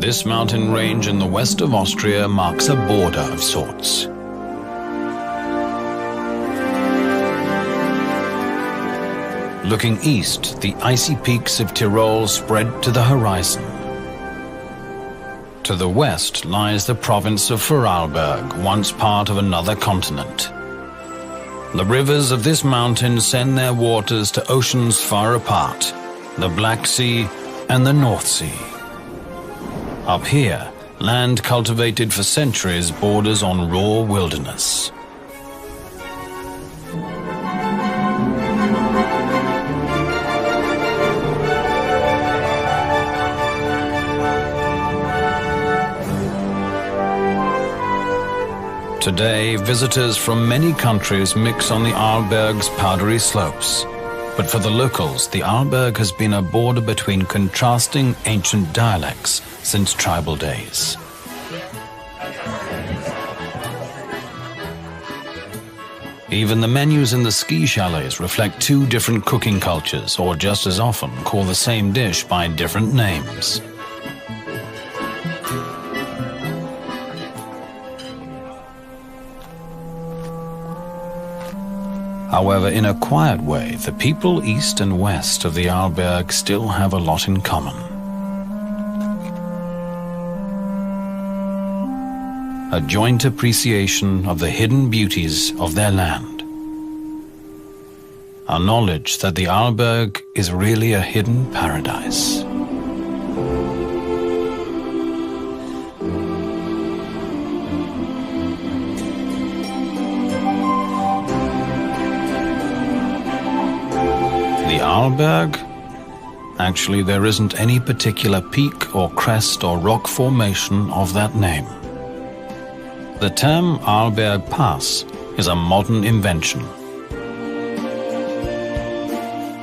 This mountain range in the west of Austria marks a border of sorts. Looking east, the icy peaks of Tyrol spread to the horizon. To the west lies the province of Vorarlberg, once part of another continent. The rivers of this mountain send their waters to oceans far apart, the Black Sea and the North Sea. Up here, land cultivated for centuries borders on raw wilderness. Today, visitors from many countries mix on the Arlberg's powdery slopes. But for the locals, the Arlberg has been a border between contrasting ancient dialects since tribal days. Even the menus in the ski chalets reflect two different cooking cultures, or just as often call the same dish by different names. However, in a quiet way, the people east and west of the Arlberg still have a lot in common. A joint appreciation of the hidden beauties of their land. A knowledge that the Arlberg is really a hidden paradise. Arlberg? Actually, there isn't any particular peak or crest or rock formation of that name. The term Arlberg Pass is a modern invention.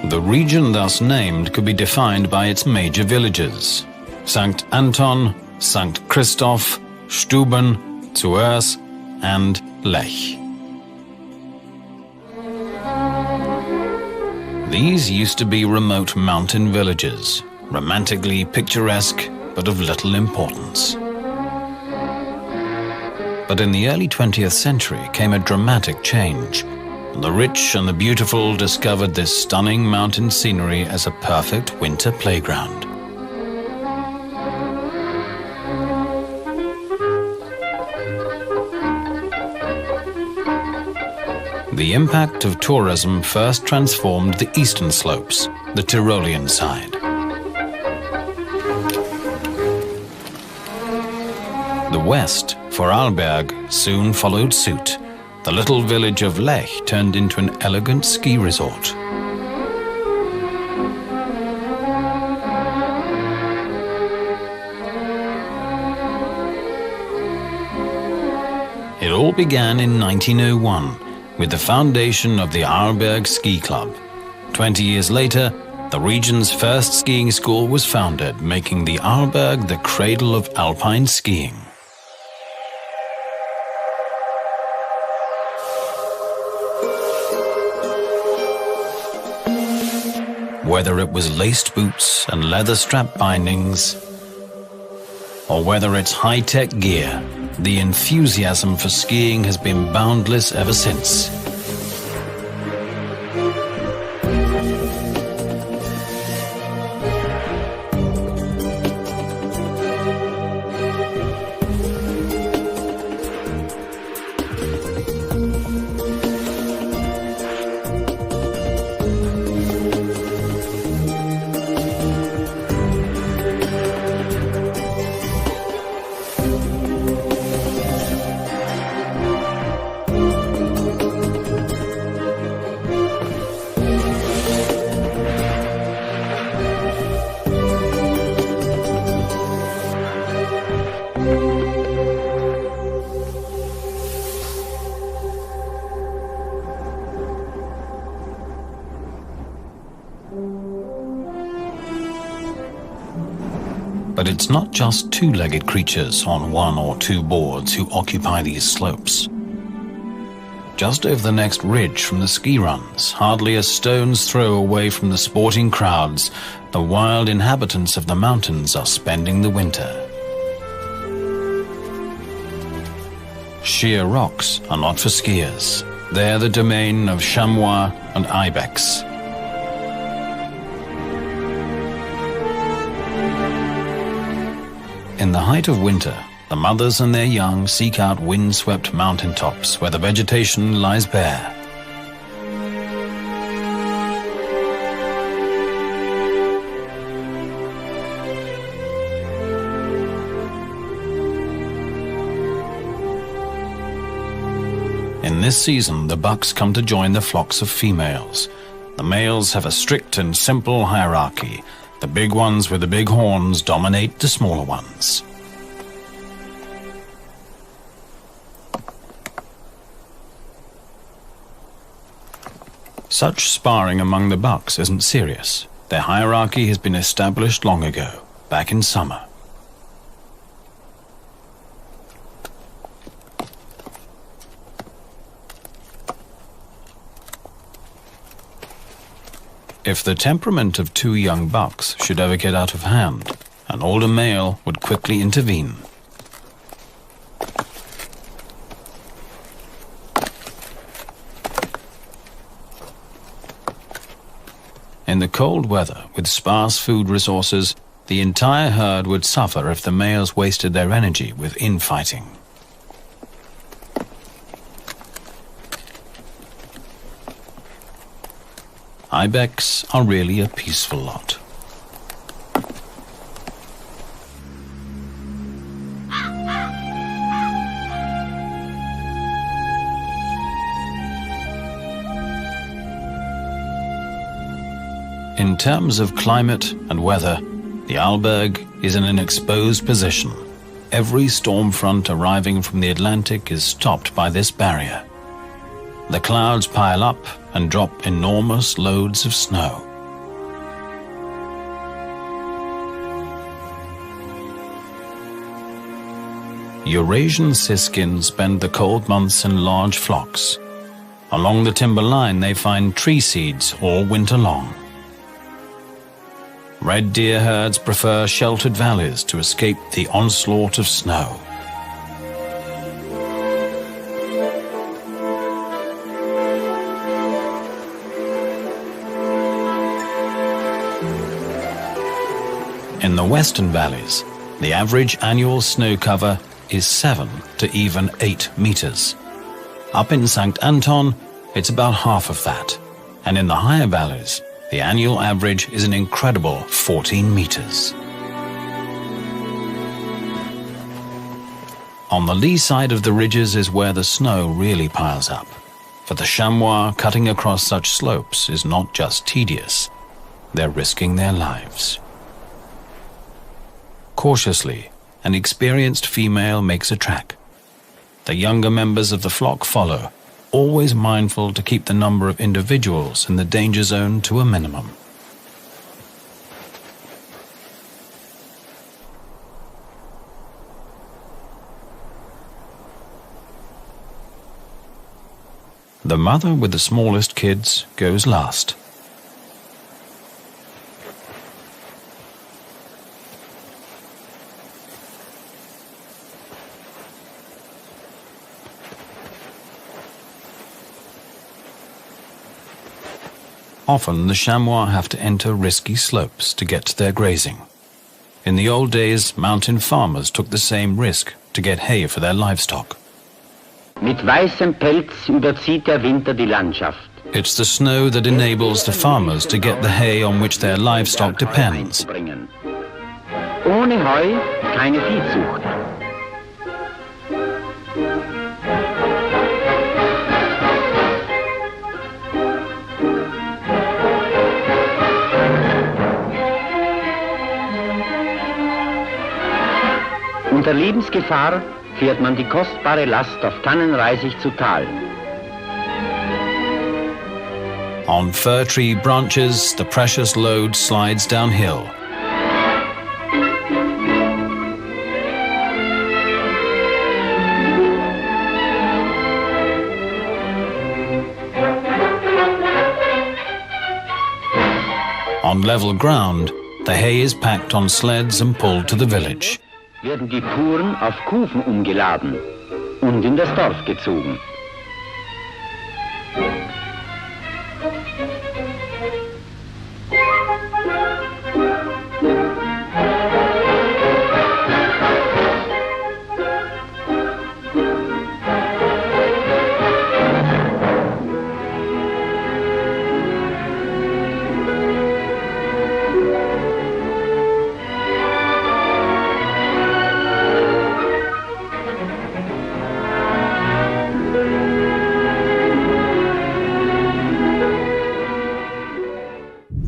The region thus named could be defined by its major villages: St. Anton, St. Christoph, Stuben, Zürs and Lech. These used to be remote mountain villages, romantically picturesque but of little importance. But in the early 20th century came a dramatic change. The rich and the beautiful discovered this stunning mountain scenery as a perfect winter playground. The impact of tourism first transformed the eastern slopes, the Tyrolean side. The west, Vorarlberg, soon followed suit. The little village of Lech turned into an elegant ski resort. It all began in 1901. With the foundation of the Arlberg Ski Club. 20 years later, the region's first skiing school was founded, making the Arlberg the cradle of alpine skiing. Whether it was laced boots and leather strap bindings, or whether it's high-tech gear, the enthusiasm for skiing has been boundless ever since. But it's not just two-legged creatures on one or two boards who occupy these slopes. Just over the next ridge from the ski runs, hardly a stone's throw away from the sporting crowds, the wild inhabitants of the mountains are spending the winter. sheer rocks are not for skiers. They're the domain of chamois and ibex. In the height of winter, the mothers and their young seek out wind-swept mountaintops where the vegetation lies bare. In this season, the bucks come to join the flocks of females. The males have a strict and simple hierarchy. The big ones with the big horns dominate the smaller ones. Such sparring among the bucks isn't serious. Their hierarchy has been established long ago, back in summer. If the temperament of two young bucks should ever get out of hand, an older male would quickly intervene. In the cold weather, with sparse food resources, the entire herd would suffer if the males wasted their energy with infighting. Ibex are really a peaceful lot. In terms of climate and weather, the Arlberg is in an exposed position. Every storm front arriving from the Atlantic is stopped by this barrier. The clouds pile up and drop enormous loads of snow. Eurasian siskin spend the cold months in large flocks. Along the timber line they find tree seeds all winter long. Red deer herds prefer sheltered valleys to escape the onslaught of snow. In the western valleys, the average annual snow cover is 7 to even 8 meters. Up in St. Anton, it's about half of that. And in the higher valleys, the annual average is an incredible 14 meters. On the lee side of the ridges is where the snow really piles up. For the chamois cutting across such slopes is not just tedious, they're risking their lives. Cautiously, an experienced female makes a track. The younger members of the flock follow, always mindful to keep the number of individuals in the danger zone to a minimum. The mother with the smallest kids goes last. Often the chamois have to enter risky slopes to get to their grazing. In the old days, mountain farmers took the same risk to get hay for their livestock. Mit weißem Pelz überzieht der Winter die Landschaft. It's the snow that enables the farmers to get the hay on which their livestock depends. Ohne Heu keine Viehzucht. Unter Lebensgefahr fährt man die kostbare Last auf Tannenreisig zu Tal. On fir tree branches, the precious load slides downhill. On level ground, the hay is packed on sleds and pulled to the village. Werden die Fuhren auf Kufen umgeladen. und in das Dorf gezogen.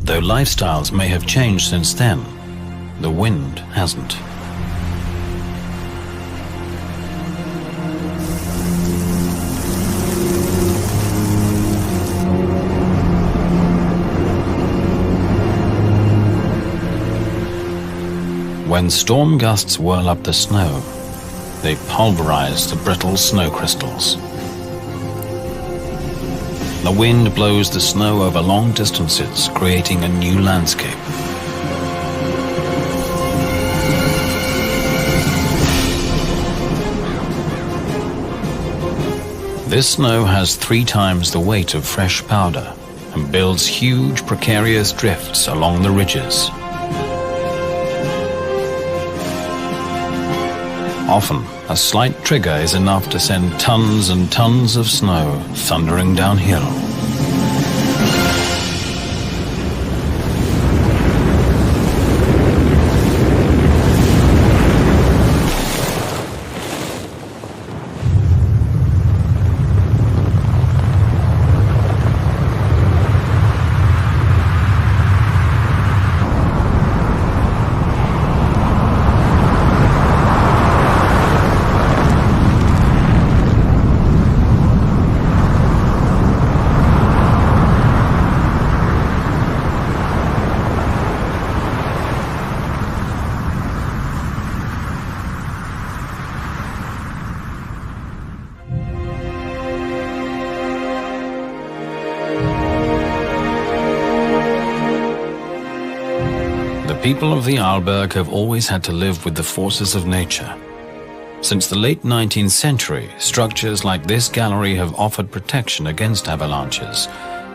Though lifestyles may have changed since then, the wind hasn't. When storm gusts whirl up the snow, they pulverize the brittle snow crystals. The wind blows the snow over long distances, creating a new landscape. This snow has 3 times the weight of fresh powder and builds huge precarious drifts along the ridges. Often, a slight trigger is enough to send tons and tons of snow thundering downhill. The people of the Arlberg have always had to live with the forces of nature. Since the late 19th century, structures like this gallery have offered protection against avalanches,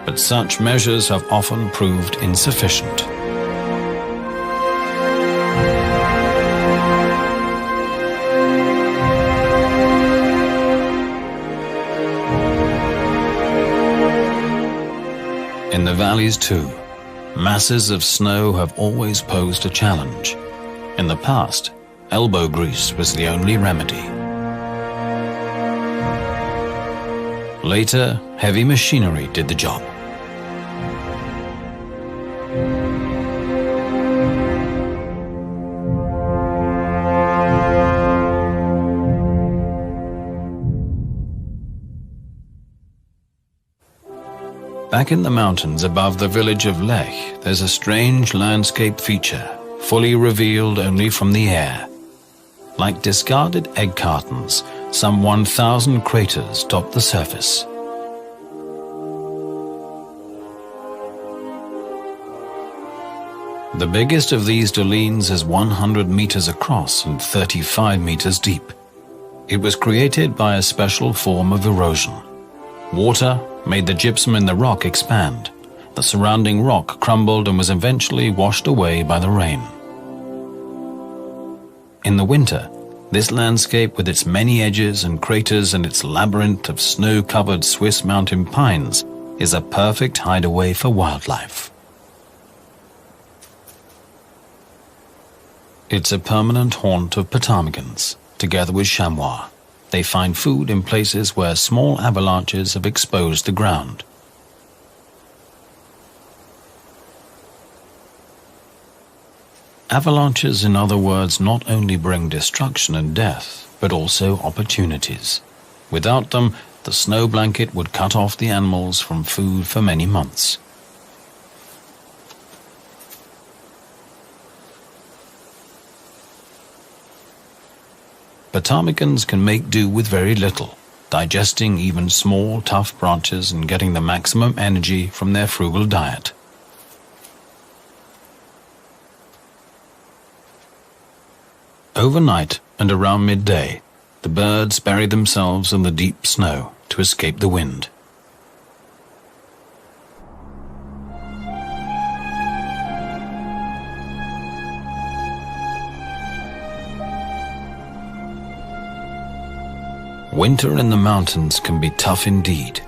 but such measures have often proved insufficient. In the valleys too, masses of snow have always posed a challenge. In the past, elbow grease was the only remedy. Later, heavy machinery did the job. Back in the mountains above the village of Lech, there's a strange landscape feature, fully revealed only from the air. Like discarded egg cartons, some 1,000 craters dot the surface. The biggest of these dolines is 100 meters across and 35 meters deep. It was created by a special form of erosion. Water made the gypsum in the rock expand. The surrounding rock crumbled and was eventually washed away by the rain. In the winter, this landscape with its many edges and craters and its labyrinth of snow-covered Swiss mountain pines is a perfect hideaway for wildlife. It's a permanent haunt of ptarmigans, together with chamois. They find food in places where small avalanches have exposed the ground. Avalanches, in other words, not only bring destruction and death, but also opportunities. Without them, the snow blanket would cut off the animals from food for many months. Ptarmigans can make do with very little, digesting even small, tough branches and getting the maximum energy from their frugal diet. Overnight and around midday, the The birds bury themselves in the deep snow to escape the wind. Winter in the mountains can be tough indeed,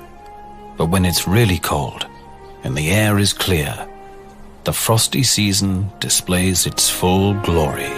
but when it's really cold and the air is clear, the frosty season displays its full glory.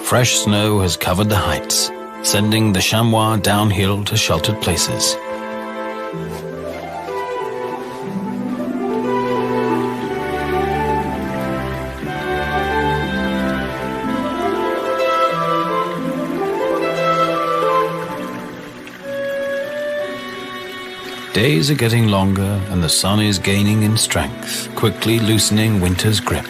Fresh snow has covered the heights, sending the chamois downhill to sheltered places. Days are getting longer and the sun is gaining in strength, quickly loosening winter's grip.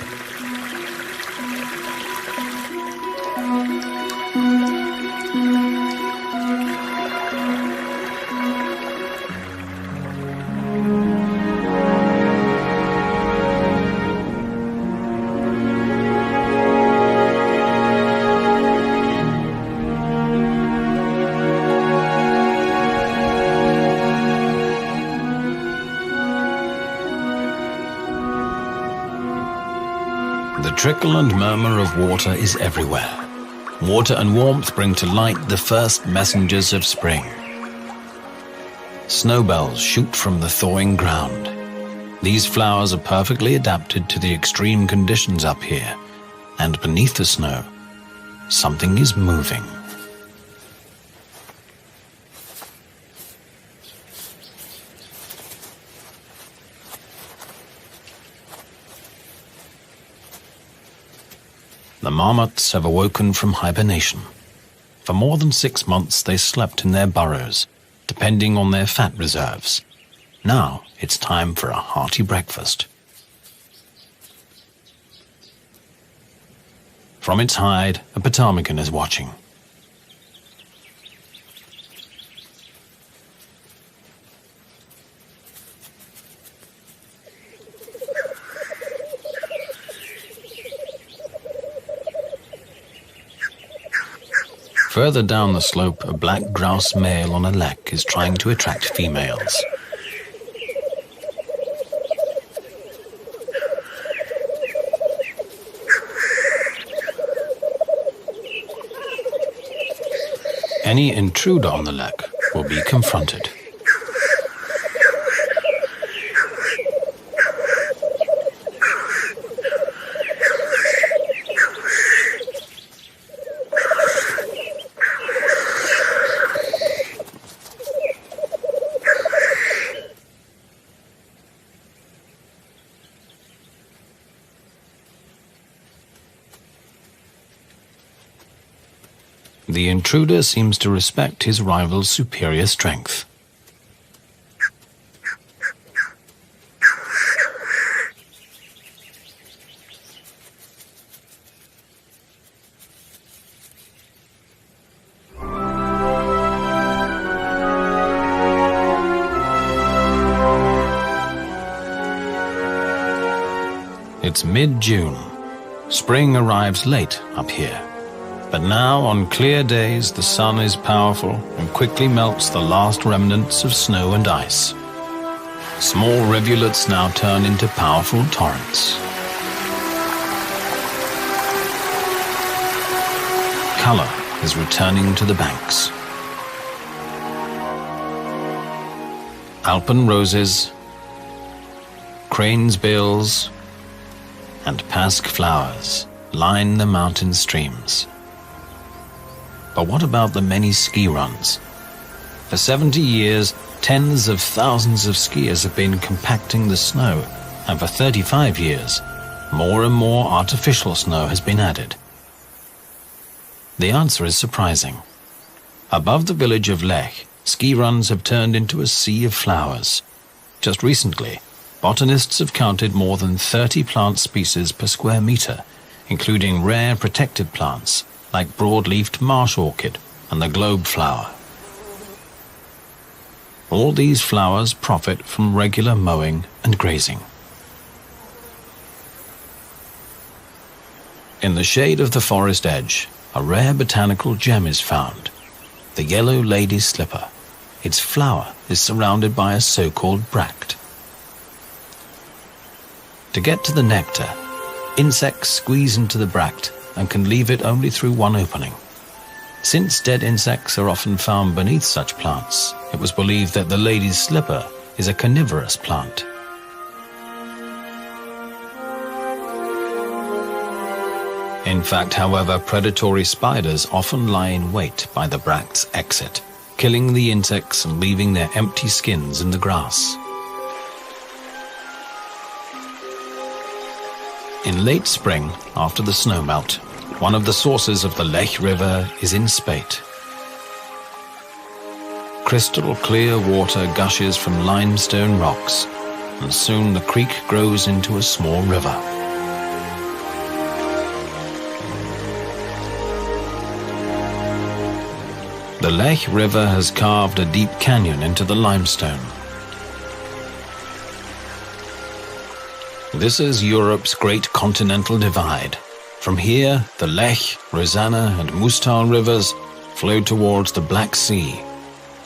The trickle and murmur of water is everywhere. Water and warmth bring to light the first messengers of spring. Snowbells shoot from the thawing ground. These flowers are perfectly adapted to the extreme conditions up here, and beneath the snow, something is moving. The marmots have awoken from hibernation. For more than 6 months they slept in their burrows, depending on their fat reserves. Now it's time for a hearty breakfast. From its hide, a ptarmigan is watching. Further down the slope, a black grouse male on a lech is trying to attract females. Any intruder on the lech will be confronted. The intruder seems to respect his rival's superior strength. It's mid-June. Spring arrives late up here. But now, on clear days, the sun is powerful and quickly melts the last remnants of snow and ice. Small rivulets now turn into powerful torrents. Color is returning to the banks. Alpen roses, crane's bills, and pasque flowers line the mountain streams. But what about the many ski runs? For 70 years, tens of thousands of skiers have been compacting the snow, and for 35 years, more and more artificial snow has been added. The answer is surprising. Above the village of Lech, ski runs have turned into a sea of flowers. Just recently, botanists have counted more than 30 plant species per square meter, including rare protected plants like broad-leafed marsh orchid and the globe flower. All these flowers profit from regular mowing and grazing. In the shade of the forest edge, a rare botanical gem is found, the yellow lady's slipper. Its flower is surrounded by a so-called bract. To get to the nectar, insects squeeze into the bract and can leave it only through one opening. Since dead insects are often found beneath such plants, it was believed that the lady's slipper is a carnivorous plant. In fact, however, predatory spiders often lie in wait by the bract's exit, killing the insects and leaving their empty skins in the grass. In late spring, after the snowmelt, one of the sources of the Lech River is in spate. Crystal clear water gushes from limestone rocks, and soon the creek grows into a small river. The Lech River has carved a deep canyon into the limestone. This is Europe's great continental divide. From here, the Lech, Rosanna and Mustal rivers flow towards the Black Sea,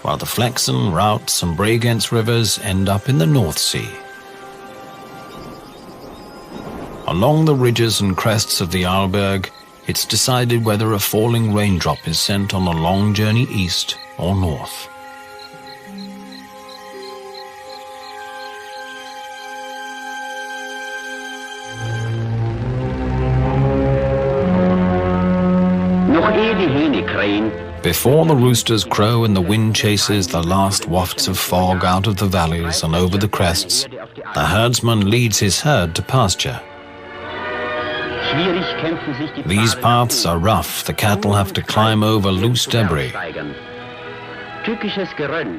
while the Flexen, Routes and Bregenz rivers end up in the North Sea. Along the ridges and crests of the Arlberg, it's decided whether a falling raindrop is sent on a long journey east or north. Before the roosters crow and the wind chases the last wafts of fog out of the valleys and over the crests, the herdsman leads his herd to pasture. These paths are rough. The cattle have to climb over loose debris.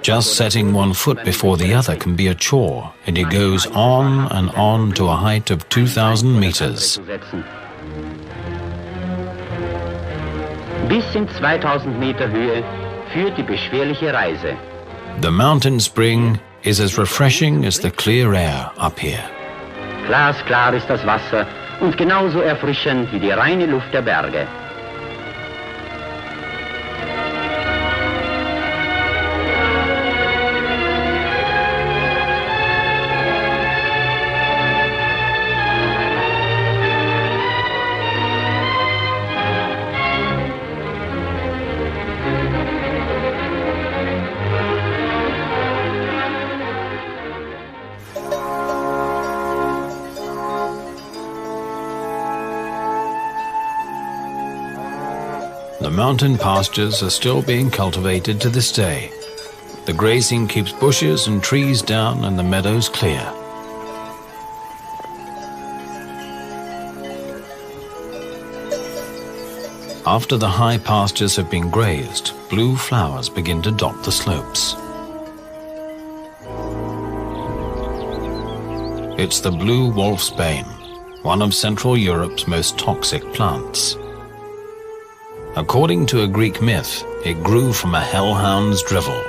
Just setting one foot before the other can be a chore, and it goes on and on to a height of 2,000 meters. Bis in 2000 Meter Höhe führt die beschwerliche Reise. The mountain spring is as refreshing as the clear air up here. Glasklar ist das Wasser und genauso erfrischend wie die reine Luft der Berge. The mountain pastures are still being cultivated to this day. The grazing keeps bushes and trees down and the meadows clear. After the high pastures have been grazed, blue flowers begin to dot the slopes. It's the blue wolfsbane, one of Central Europe's most toxic plants. According to a Greek myth, it grew from a hellhound's drivel.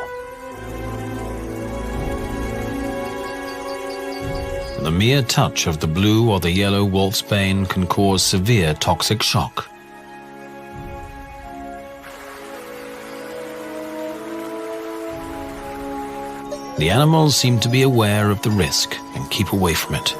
The mere touch of the blue or the yellow wolfsbane can cause severe toxic shock. The animals seem to be aware of the risk and keep away from it.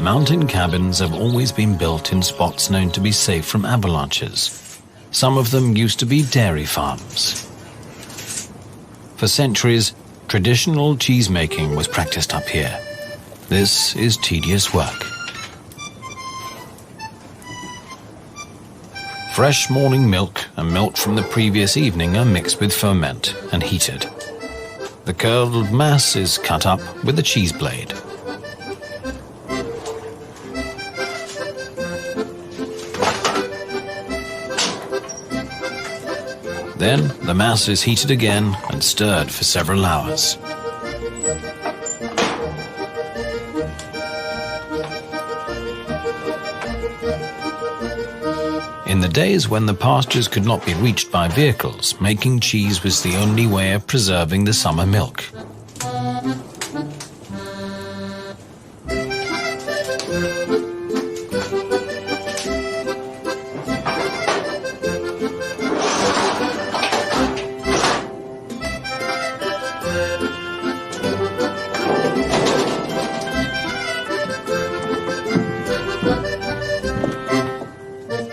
Mountain cabins have always been built in spots known to be safe from avalanches. Some of them used to be dairy farms. For centuries, traditional cheesemaking was practiced up here. This is tedious work. Fresh morning milk and milk from the previous evening are mixed with ferment and heated. The curdled mass is cut up with a cheese blade. Then the mass is heated again and stirred for several hours. In the days when the pastures could not be reached by vehicles, making cheese was the only way of preserving the summer milk.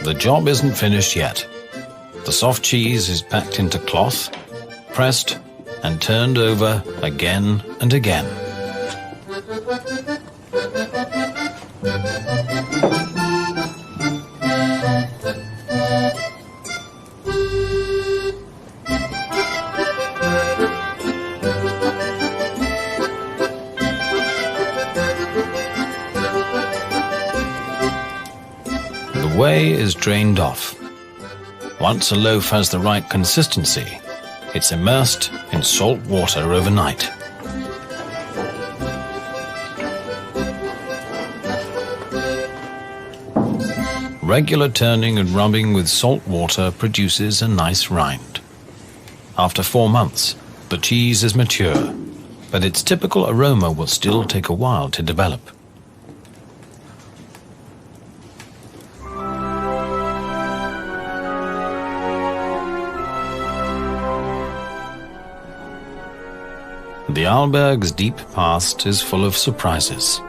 The job isn't finished yet. The soft cheese is packed into cloth, pressed, and turned over again and again. The whey is drained off. Once a loaf has the right consistency, it's immersed in salt water overnight. Regular turning and rubbing with salt water produces a nice rind. After 4 months, the cheese is mature, but its typical aroma will still take a while to develop. The Arlberg's deep past is full of surprises.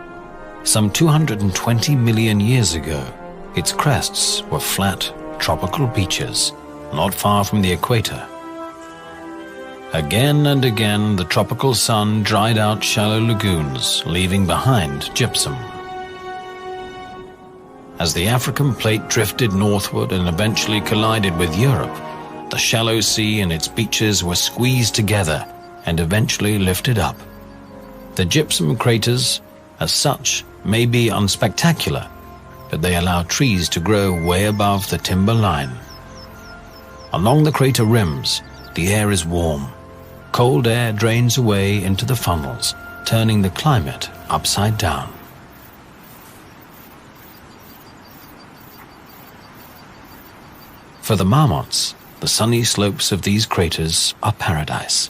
Some 220 million years ago, its crests were flat, tropical beaches, not far from the equator. Again and again, the tropical sun dried out shallow lagoons, leaving behind gypsum. As the African plate drifted northward and eventually collided with Europe, the shallow sea and its beaches were squeezed together and eventually lifted up. The gypsum craters, as such, may be unspectacular, but they allow trees to grow way above the timber line. Along the crater rims, the air is warm. Cold air drains away into the funnels, turning the climate upside down. For the marmots, the sunny slopes of these craters are paradise.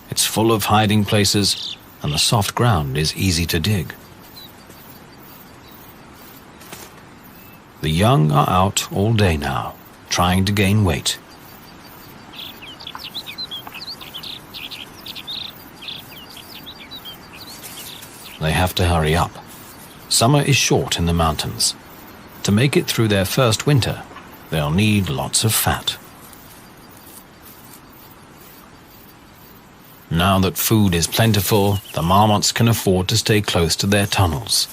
It's full of hiding places, and the soft ground is easy to dig. The young are out all day now, trying to gain weight. They have to hurry up. Summer is short in the mountains. To make it through their first winter, they'll need lots of fat. Now that food is plentiful, the marmots can afford to stay close to their tunnels,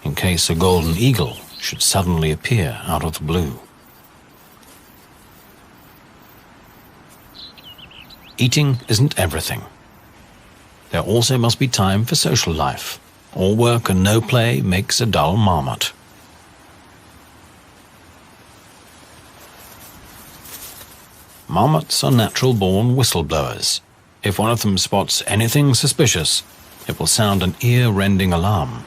in case a golden eagle should suddenly appear out of the blue. Eating isn't everything. There also must be time for social life. All work and no play makes a dull marmot. Marmots are natural-born whistleblowers. If one of them spots anything suspicious, it will sound an ear-rending alarm.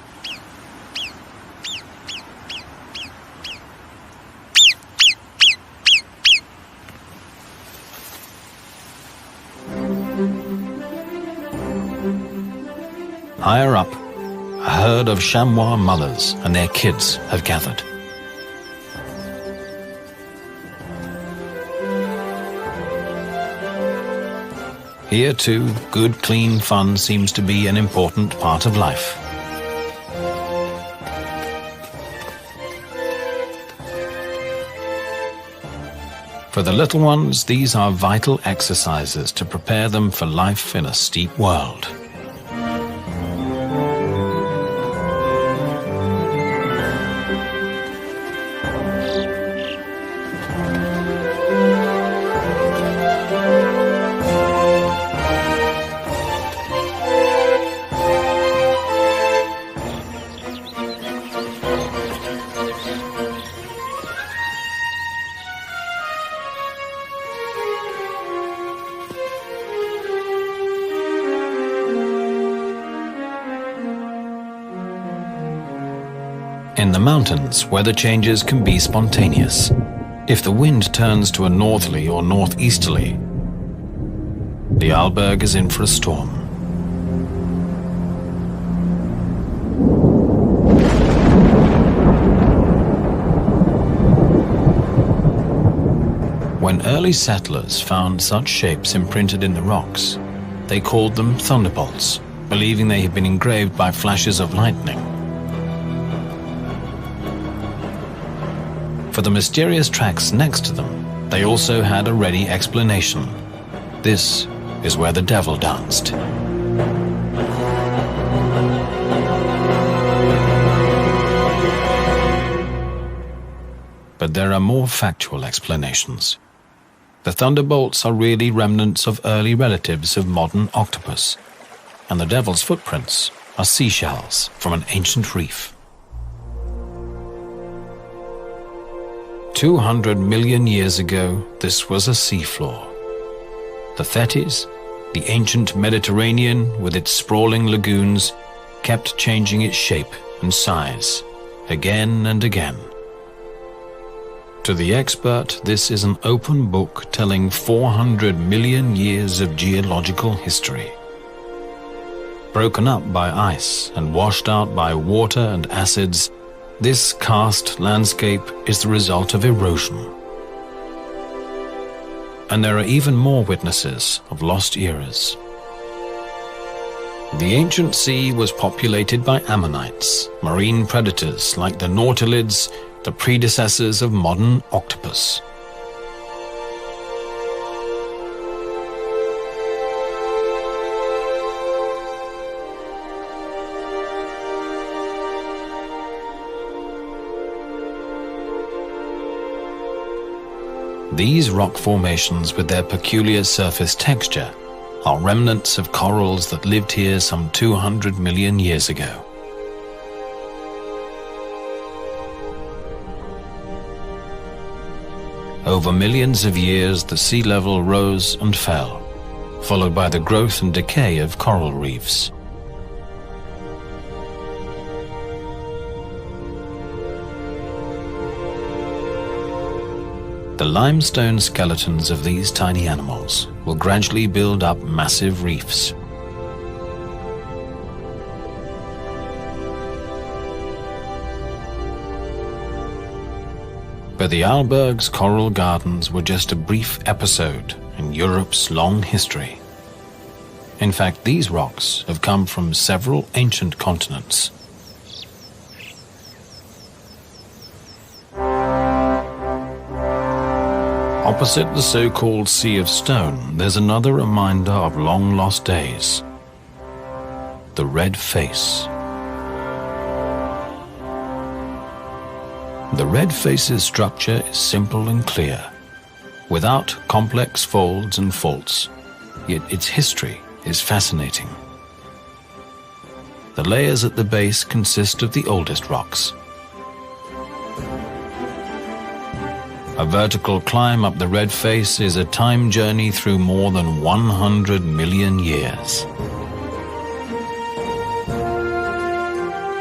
Higher up, a herd of chamois mothers and their kids have gathered. Here too, good, clean fun seems to be an important part of life. For the little ones, these are vital exercises to prepare them for life in a steep world. In the mountains, weather changes can be spontaneous. If the wind turns to a northerly or northeasterly, the Arlberg is in for a storm. When early settlers found such shapes imprinted in the rocks, they called them thunderbolts, believing they had been engraved by flashes of lightning. For the mysterious tracks next to them, they also had a ready explanation. This is where the devil danced. But there are more factual explanations. The thunderbolts are really remnants of early relatives of modern octopus, and the devil's footprints are seashells from an ancient reef. 200 million years ago, this was a seafloor. The Thetis, the ancient Mediterranean with its sprawling lagoons, kept changing its shape and size, again and again. To the expert, this is an open book telling 400 million years of geological history. Broken up by ice and washed out by water and acids, this karst landscape is the result of erosion. And there are even more witnesses of lost eras. The ancient sea was populated by ammonites, marine predators like the nautilids, the predecessors of modern octopus. These rock formations with their peculiar surface texture are remnants of corals that lived here some 200 million years ago. Over millions of years, the sea level rose and fell, followed by the growth and decay of coral reefs. The limestone skeletons of these tiny animals will gradually build up massive reefs. But the Arlberg's coral gardens were just a brief episode in Europe's long history. In fact, these rocks have come from several ancient continents. Opposite the so-called Sea of Stone, there's another reminder of long-lost days. The red face. The red face's structure is simple and clear, without complex folds and faults, yet its history is fascinating. The layers at the base consist of the oldest rocks. A vertical climb up the red face is a time journey through more than 100 million years.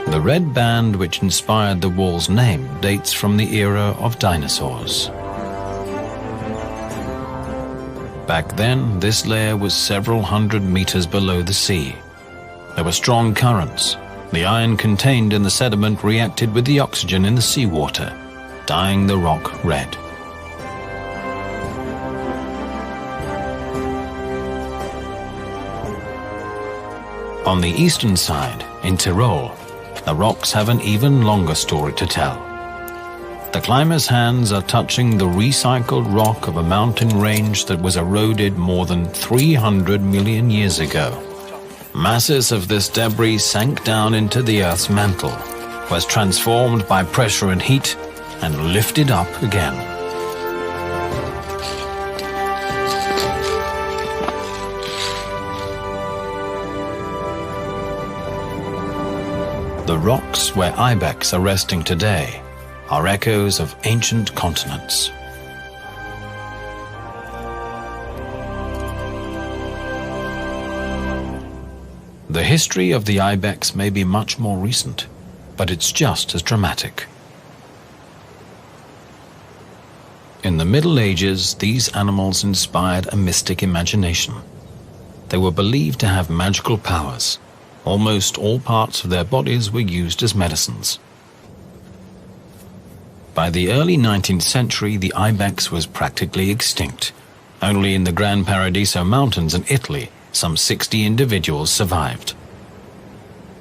The red band which inspired the wall's name dates from the era of dinosaurs. Back then, this layer was several hundred meters below the sea. There were strong currents. The iron contained in the sediment reacted with the oxygen in the seawater, dyeing the rock red. On the eastern side, in Tyrol, the rocks have an even longer story to tell. The climber's hands are touching the recycled rock of a mountain range that was eroded more than 300 million years ago. Masses of this debris sank down into the Earth's mantle, was transformed by pressure and heat, and lifted up again. The rocks where ibex are resting today are echoes of ancient continents. The history of the ibex may be much more recent. but it's just as dramatic. In the Middle Ages, these animals inspired a mystic imagination. They were believed to have magical powers. Almost all parts of their bodies were used as medicines. By the early 19th century, the ibex was practically extinct. Only in the Gran Paradiso Mountains in Italy, some 60 individuals survived.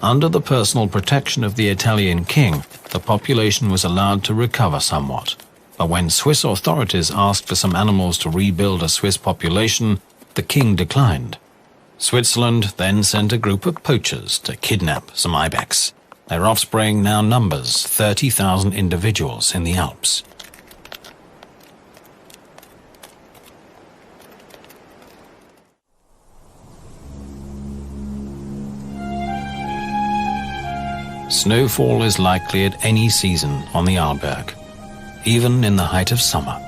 Under the personal protection of the Italian king, the population was allowed to recover somewhat. But when Swiss authorities asked for some animals to rebuild a Swiss population, the king declined. Switzerland then sent a group of poachers to kidnap some ibex. Their offspring now numbers 30,000 individuals in the Alps. Snowfall is likely at any season on the Arlberg, even in the height of summer.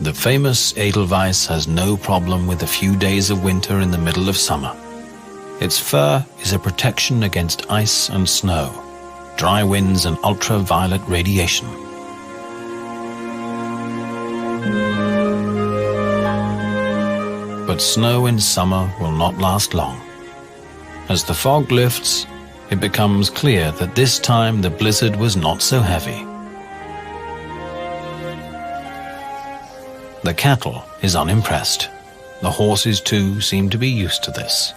The famous Edelweiss has no problem with a few days of winter in the middle of summer. Its fur is a protection against ice and snow, dry winds and ultraviolet radiation. But snow in summer will not last long. As the fog lifts, it becomes clear that this time the blizzard was not so heavy. The cattle is unimpressed. The horses too seem to be used to this.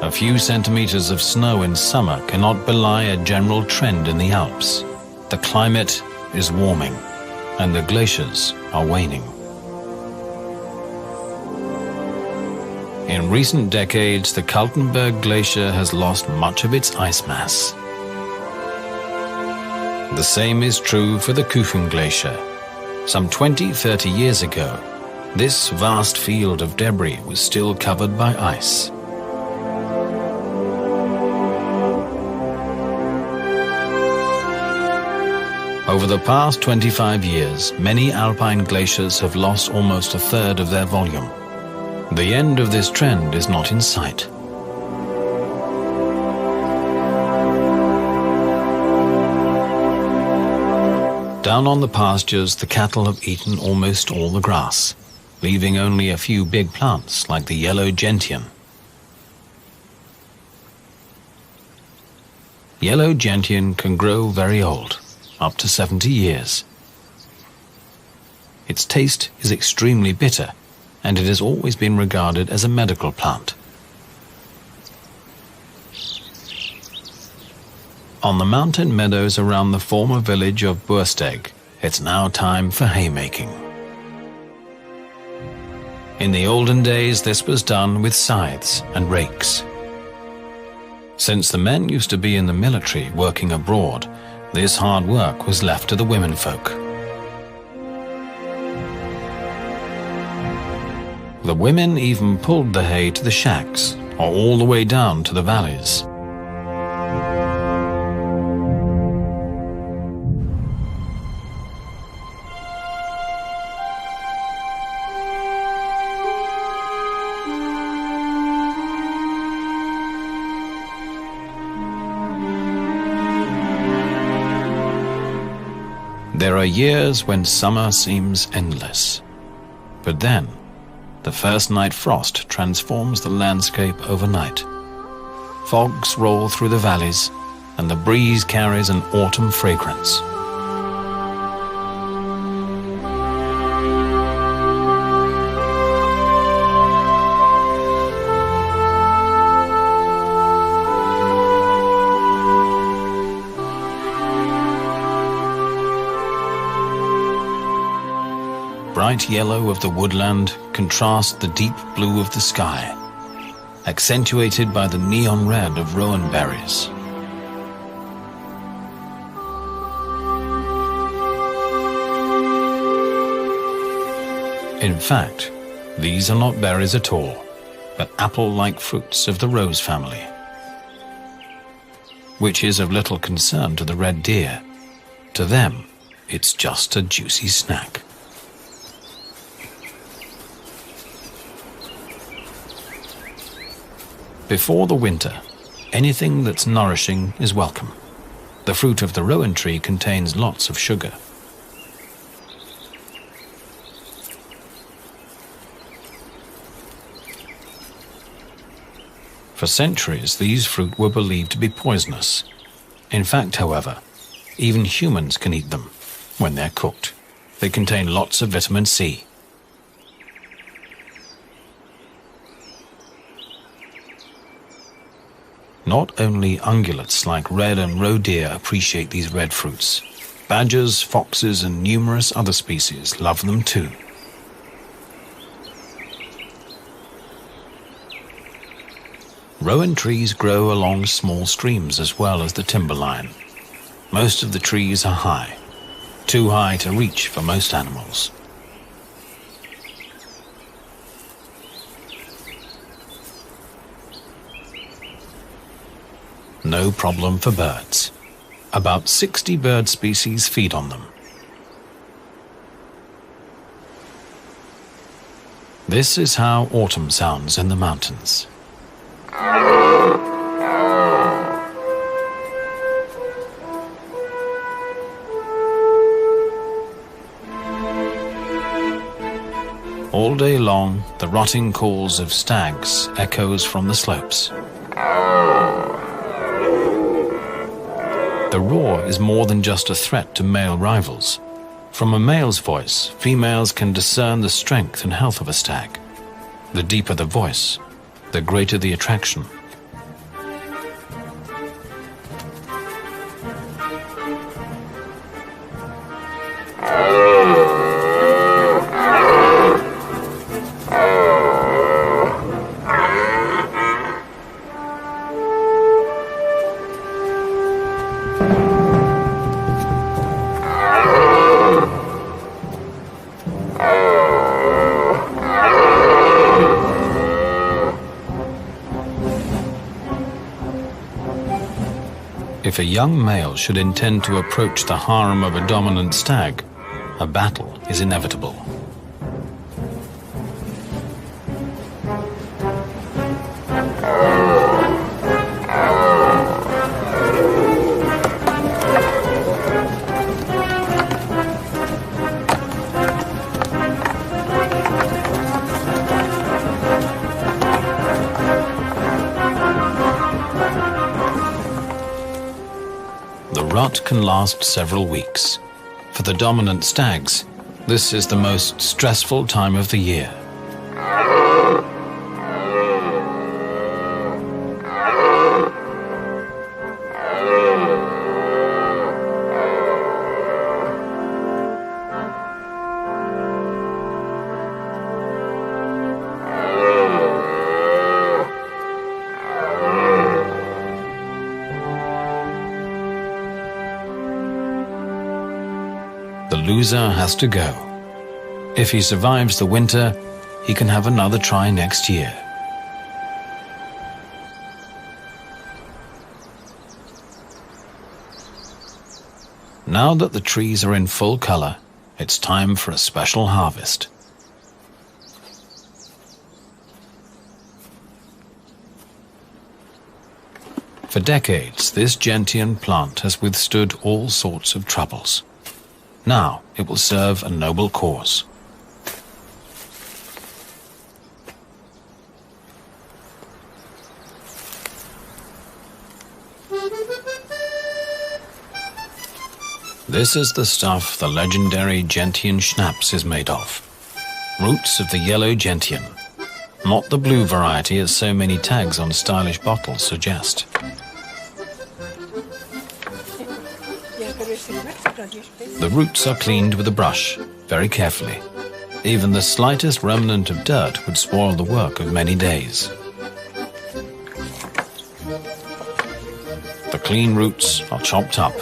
A few centimeters of snow in summer cannot belie a general trend in the Alps. The climate is warming, and the glaciers are waning. In recent decades, the Kaltenberg Glacier has lost much of its ice mass. The same is true for the Kuchen Glacier. Some 20-30 years ago, this vast field of debris was still covered by ice. Over the past 25 years, many alpine glaciers have lost almost a third of their volume. The end of this trend is not in sight. Down on the pastures, the cattle have eaten almost all the grass, leaving only a few big plants like the yellow gentian. Yellow gentian can grow very old, up to 70 years. Its taste is extremely bitter, and it has always been regarded as a medical plant. On the mountain meadows around the former village of Boersteg, it's now time for haymaking. In the olden days, this was done with scythes and rakes. Since the men used to be in the military working abroad, this hard work was left to the womenfolk. The women even pulled the hay to the shacks, or all the way down to the valleys. There are years when summer seems endless, but then the first night frost transforms the landscape overnight. Fogs roll through the valleys, and the breeze carries an autumn fragrance. Bright yellow of the woodland contrasts the deep blue of the sky, accentuated by the neon red of rowan berries. In fact, these are not berries at all, but apple-like fruits of the rose family. which is of little concern to the red deer. To them, it's just a juicy snack. Before the winter, anything that's nourishing is welcome. The fruit of the rowan tree contains lots of sugar. For centuries, these fruit were believed to be poisonous. In fact, however, even humans can eat them when they're cooked. They contain lots of vitamin C. Not only ungulates like red and roe deer appreciate these red fruits. Badgers, foxes, and numerous other species love them too. Rowan trees grow along small streams as well as the timberline. Most of the trees are high, too high to reach for most animals. No problem for birds. About 60 bird species feed on them. This is how autumn sounds in the mountains. All day long, the rotting calls of stags echoes from the slopes. The roar is more than just a threat to male rivals. From a male's voice, females can discern the strength and health of a stag. The deeper the voice, the greater the attraction. If a young male should intend to approach the harem of a dominant stag, a battle is inevitable. Can last several weeks. For the dominant stags, this is the most stressful time of the year. The loser has to go. If he survives the winter, he can have another try next year. Now that the trees are in full color, it's time for a special harvest. For decades, this gentian plant has withstood all sorts of troubles. Now it will serve a noble cause. This is the stuff the legendary gentian schnapps is made of. Roots of the yellow gentian, not the blue variety as so many tags on stylish bottles suggest. The roots are cleaned with a brush, very carefully. Even the slightest remnant of dirt would spoil the work of many days. The clean roots are chopped up.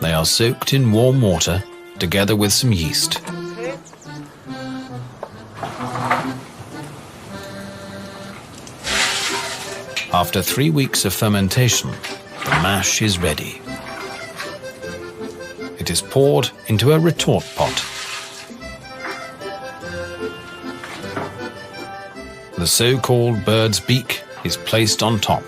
They are soaked in warm water, together with some yeast. After 3 weeks of fermentation, the mash is ready. It is poured into a retort pot. The so-called bird's beak is placed on top.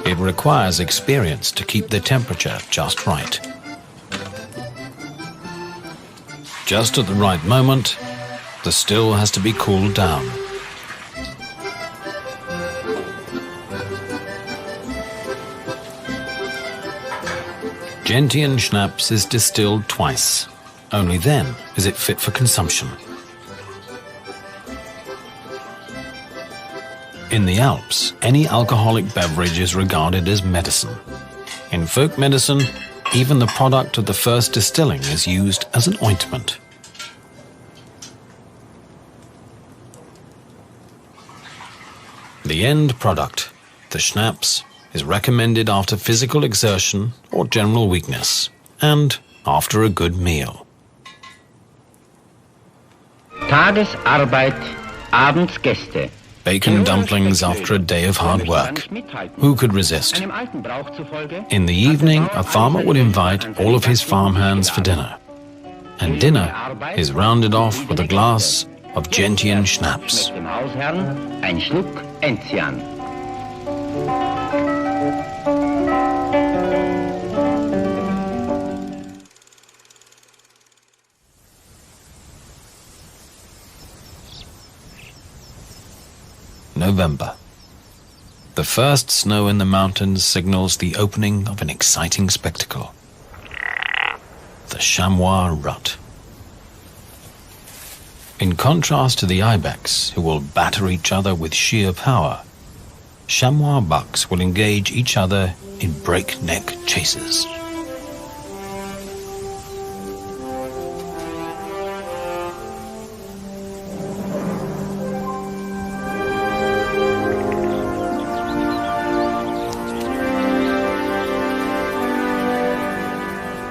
It requires experience to keep the temperature just right. Just at the right moment, the still has to be cooled down. Gentian schnapps is distilled twice. Only then is it fit for consumption. In the Alps, any alcoholic beverage is regarded as medicine. In folk medicine, even the product of the first distilling is used as an ointment. The end product, the schnapps, is recommended after physical exertion or general weakness, and after a good meal. Tagesarbeit, abends Gäste. Bacon dumplings after a day of hard work. Who could resist? In the evening, a farmer would invite all of his farmhands for dinner. And dinner is rounded off with a glass of Gentian schnapps. Mit dem Hausherrn ein Schluck Enzian. November. The first snow in the mountains signals the opening of an exciting spectacle. The chamois rut. In contrast to the ibex, who will batter each other with sheer power, chamois bucks will engage each other in breakneck chases.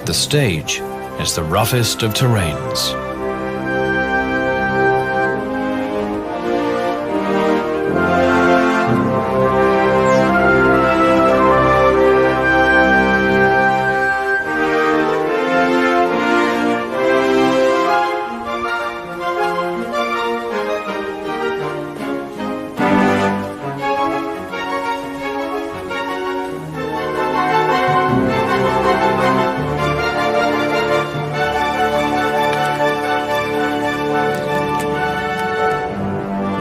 The stage is the roughest of terrains.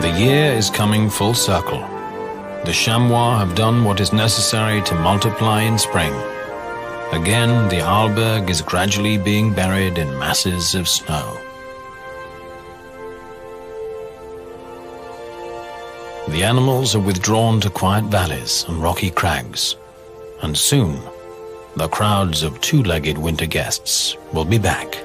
The year is coming full circle. The chamois have done what is necessary to multiply in spring. Again, the Arlberg is gradually being buried in masses of snow. The animals are withdrawn to quiet valleys and rocky crags, and soon the crowds of two-legged winter guests will be back.